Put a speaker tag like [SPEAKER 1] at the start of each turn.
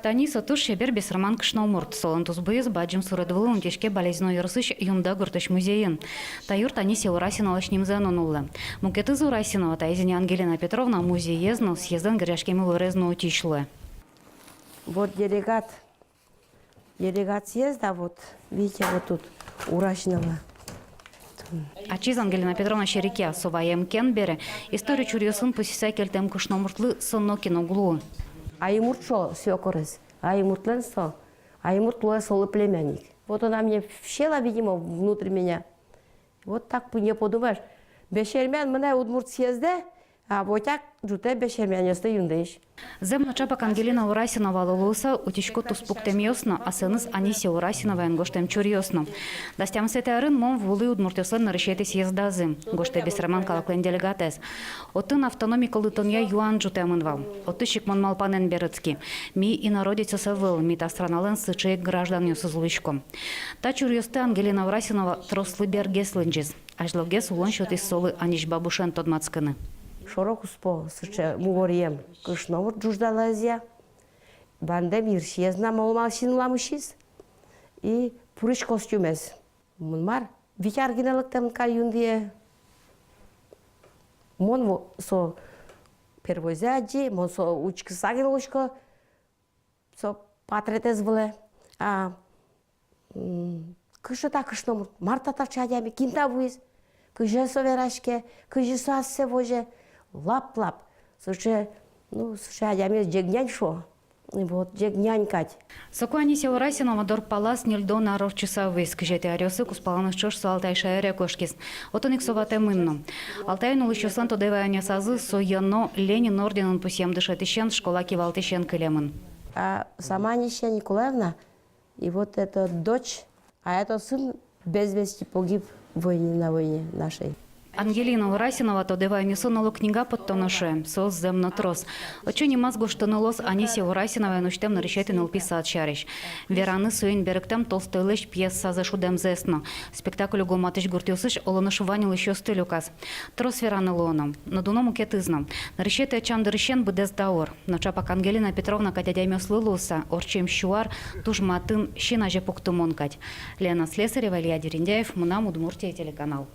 [SPEAKER 1] Таниса туш шебер бесраман кышнаумурт. Солон тузбуез баджим суредвылын тешке болезненной ярсыш юмда гуртыш музейын. Таюр Танисе Урасина лашнимзен онулы. Мукетызы Урасинова Таизине Ангелина Петровна музеезну съезден гряшкеми вырезну утишлы.
[SPEAKER 2] Вот делегат съезда, вот видите, вот тут Урасинова.
[SPEAKER 1] Ачиз Ангелина Петровна Шерике Соваем Кенбере историю чурьосын посиса келтем кышнаумуртлы соннокин углу.
[SPEAKER 2] Аймурт шо свекорыз, Аймуртлен со, Аймурт твой солый племянник. Вот она мне вщела, видимо, внутрь меня. Вот так не подумаешь. Бешермян меня удмурт съезде, а вот так жуте бешермян ёсты юндыш.
[SPEAKER 1] Земно чапак Ангелина Урасинова лолуса утишко туспуктем ёсно, а сыныз Анисе Урасинова энгоштем чурьёсно. Дастям сетярын мон вулы удмуртёсын нарышеты съездазым, гоште бесраман калаклен делегатес. Отын автономи колытонья юан жутемынвал. Отышик мон малпанен берыцки. Ми и народица сывыл, ми та странален сычеек граждан ёсызлышко. Та чурьёсты Ангелина Урасинова трослы бергеслынджиз. Ажловгес улон шотис солы Аниш бабушен тодмацкыны.
[SPEAKER 2] Шорок успо, сыче мугорием, кышномур жуждалазия. Бандем иршезна малмал шинуламышиз. И пурыш костюмез. Мунмар, витяргиналыктам каюндие. Мон со первозяджи, мон со учки сагилошко, со патретез вле. А кышыта кышномур, мартата чадями, кинта вуиз. Кыже соверашке, кыже суассе воже. Лап-лап. Слушай, адями джегнянь шо. Вот, джегнянь кать.
[SPEAKER 1] Соку Анисе Урасинова дор палас нельдо на ровчаса выск. Жете арёсы куспаланы чош со Алтай шаэре кошкис. Отоник совате мынно. Алтайну лыщосан то девая сазы со яно Ленин орденын пусем дышетищен школа кивалтищен кылемын.
[SPEAKER 2] А сама Анисия Николаевна, и вот эта дочь, а это сын без вести погиб в войне, на войне нашей.
[SPEAKER 1] Ангелина Урасинова то девая несонула книга под тоноше, сос земно трос. Очуни мазгу штонолос Анисе Урасиновой нуштем нарещетин писать чарищ. Вераны суин беректем толстойлыш пьеса за шудем зесно. Спектакль гоматыш гуртюсыш олоныш ванил еще стылюкас. Трос вераны лоном. На дуному кетызном. Нарещете чам дырщен быдез даор. Но чапак Ангелина Петровна катядями слылуса. Орчем щуар туж матын щина же пуктумонкать. Лена Слесарева, Илья Дерендяев, Мунам, Удмуртия, телеканал.